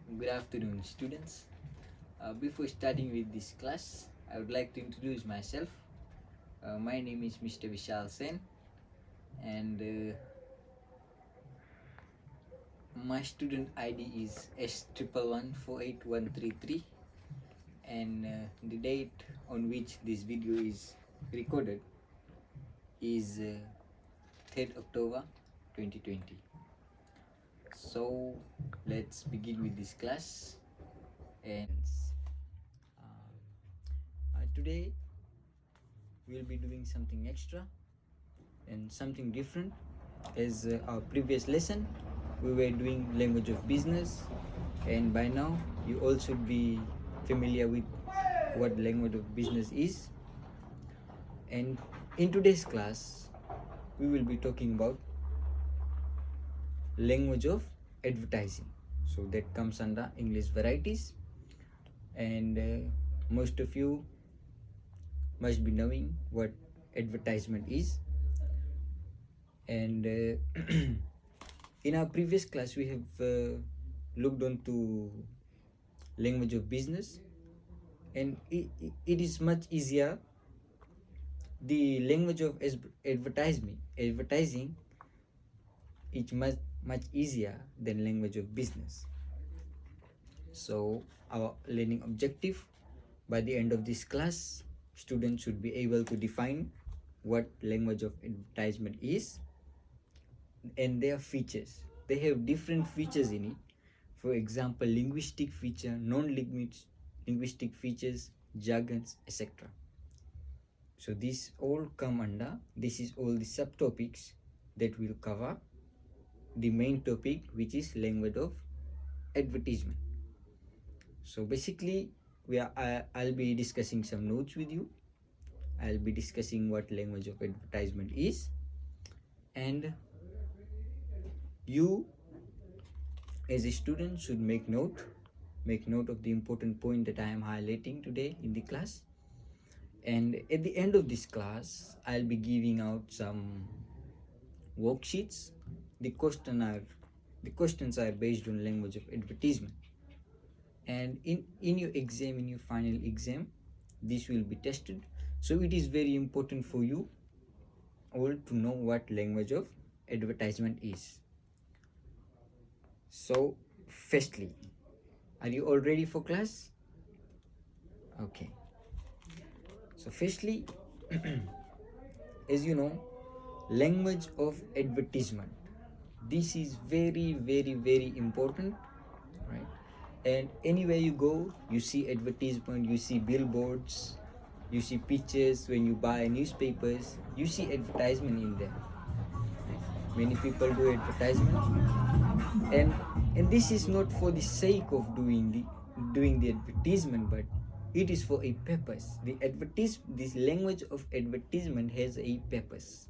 Good afternoon, students. Before starting with this class, I would like to introduce myself. My name is Mr. Vishal Sen, and my student ID is S1114833, and the date on which this video is recorded is 3rd October 2020. So let's begin with this class. And today we'll be doing something extra and something different. As our previous lesson, we were doing language of business, and by now you all should be familiar with what language of business is. And in today's class, we will be talking about language of advertising. So that comes under English varieties, and most of you must be knowing what advertisement is. And in our previous class, we have looked on to language of business, and it is much easier. The language of advertising is much easier than language of business. So our learning objective by the end of this class, students should be able to define what language of advertisement is and their features. They have different features in it. For example, linguistic feature, non-linguistic features, jargons, etc. So these all come under, this is all the subtopics that will cover the main topic, which is language of advertisement. So basically, I'll be discussing some notes with you. I'll be discussing what language of advertisement is, and you as a student should make note of the important point that I am highlighting today in the class. And at the end of this class, I'll be giving out some worksheets. The questions are based on language of advertisement, and in your exam, in your final exam, this will be tested. So it is very important for you all to know what language of advertisement is. So firstly, are you all ready for class? Okay. So firstly, as you know, language of advertisement, this is very important, right? And anywhere you go, you see advertisement, you see billboards, you see pictures. When you buy newspapers, you see advertisement in there. Many people do advertisement, and this is not for the sake of doing the advertisement, but it is for a purpose. This language of advertisement has a purpose.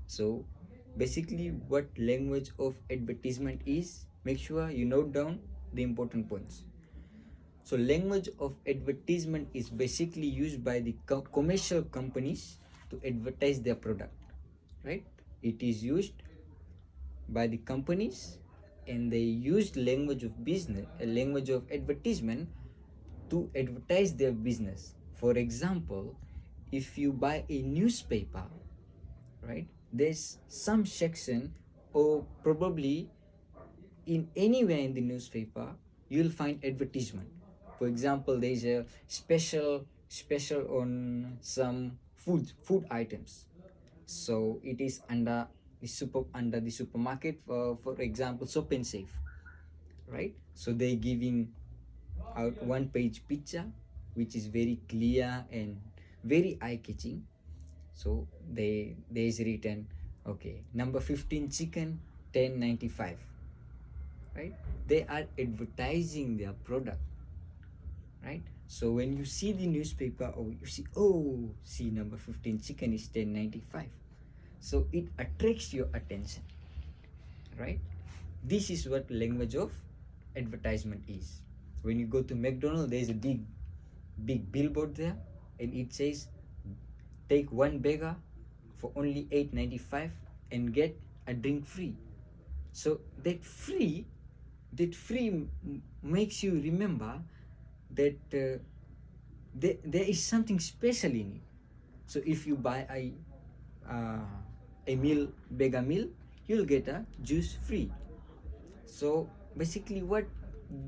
So basically, what language of advertisement is, make sure you note down the important points. So language of advertisement is basically used by the commercial companies to advertise their product, right? It is used by the companies, and they use language of business, a language of advertisement, to advertise their business. For example, if you buy a newspaper, right, there's some section, or probably in anywhere in the newspaper, you'll find advertisement. For example, there's a special on some food items. So it is under the supermarket, for example, soap and safe, right? So they giving out one page picture which is very clear and very eye-catching. So there's written, okay, number 15 chicken, 10.95, right? They are advertising their product, right? So when you see the newspaper, or you see number 15 chicken is 10.95, so it attracts your attention, right? This is what language of advertisement is. When you go to McDonald's, there's a big billboard there, and it says, take one burger for only $8.95 and get a drink free. So that free that free makes you remember that there is something special in it. So if you buy a meal, bega meal, you'll get a juice free. So basically, what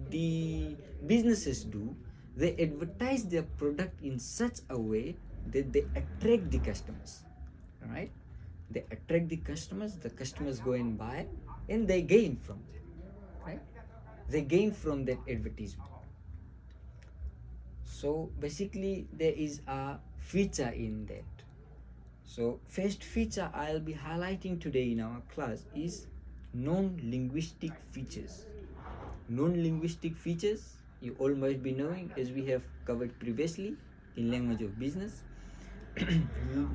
the businesses do, they advertise their product in such a way that they attract the customers. All right, they attract the customers go and buy, and they gain from them. Right, they gain from that advertisement. So basically, there is a feature in that. So first feature I'll be highlighting today in our class is non-linguistic features. Non-linguistic features you all must be knowing, as we have covered previously in language of business.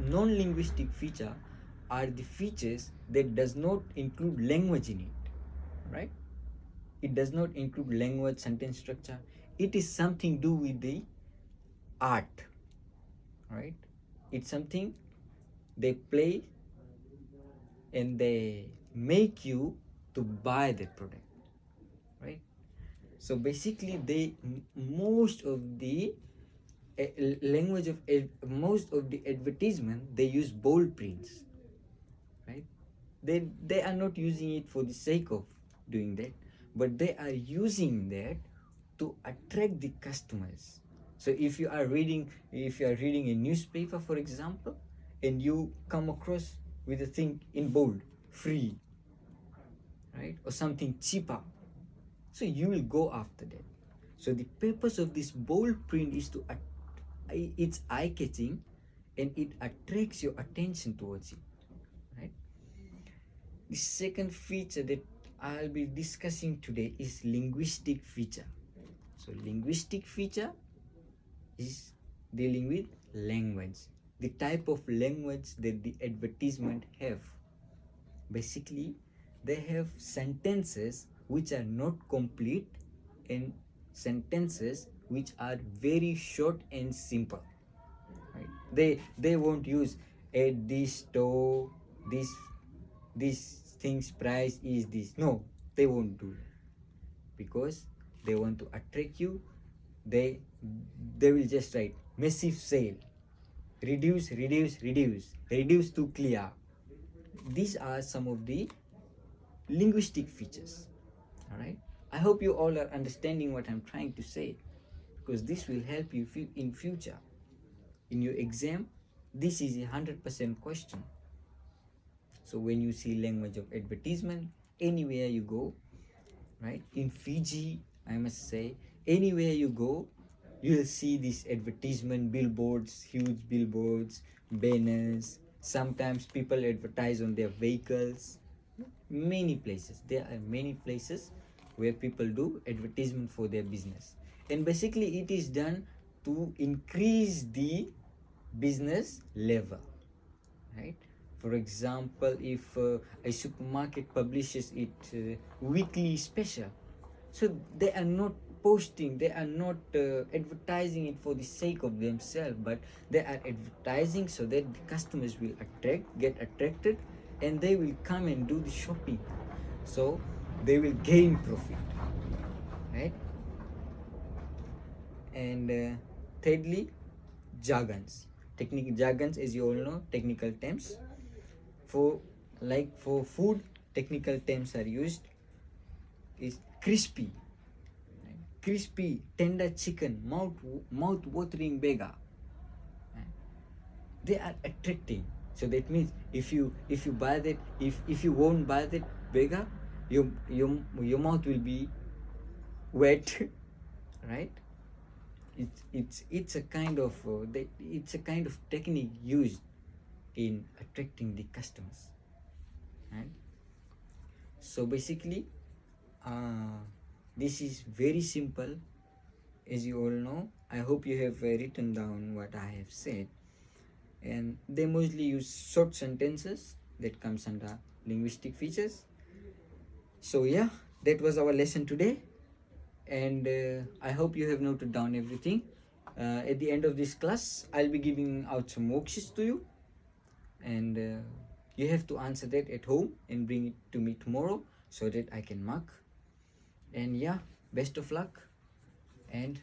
Non-linguistic feature are the features that does not include language in it, right? It does not include language, sentence structure. It is something do with the art, right? It's something they play and they make you to buy that product, right? So basically, most of the language of most of the advertisement, they use bold prints, right? They are not using it for the sake of doing that, but they are using that to attract the customers. So if you are reading a newspaper, for example, and you come across with a thing in bold, free, right, or something cheaper, so you will go after that. So the purpose of this bold print is to it's eye catching, and it attracts your attention towards it, right? The second feature that I'll be discussing today is linguistic feature. So linguistic feature is dealing with language, the type of language that the advertisement have. Basically, they have sentences which are not complete and sentences which are very short and simple, right? They won't use at this store, this thing's price is this. No, they won't do that, because they want to attract you. They will just write massive sale, reduce to clear. These are some of the linguistic features. All right, I hope you all are understanding what I'm trying to say, because this will help you in future in your exam. This is 100% question. So when you see language of advertisement anywhere you go, right, in Fiji, I must say, anywhere you go, you'll see these advertisement billboards, huge billboards, banners. Sometimes people advertise on their vehicles. Many places, there are many places where people do advertisement for their business, and basically it is done to increase the business level, right? For example, if a supermarket publishes its weekly special, so they are not posting, they are not advertising it for the sake of themselves, but they are advertising so that the customers will get attracted, and they will come and do the shopping, so they will gain profit, right? And thirdly, jargons. Technical jargons, as you all know, technical terms. For for food, technical terms are used is crispy, right? Crispy, tender chicken, mouth watering burger. Right? They are attracting. So that means if you buy that, if you won't buy that burger, your mouth will be wet, right? It's a kind of it's a kind of technique used in attracting the customers, right? So basically, this is very simple, as you all know. I hope you have written down what I have said, and they mostly use short sentences that comes under linguistic features. So yeah, that was our lesson today, and I hope you have noted down everything. At the end of this class, I'll be giving out some worksheets to you, and you have to answer that at home and bring it to me tomorrow so that I can mark. And yeah, best of luck and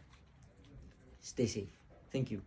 stay safe. Thank you.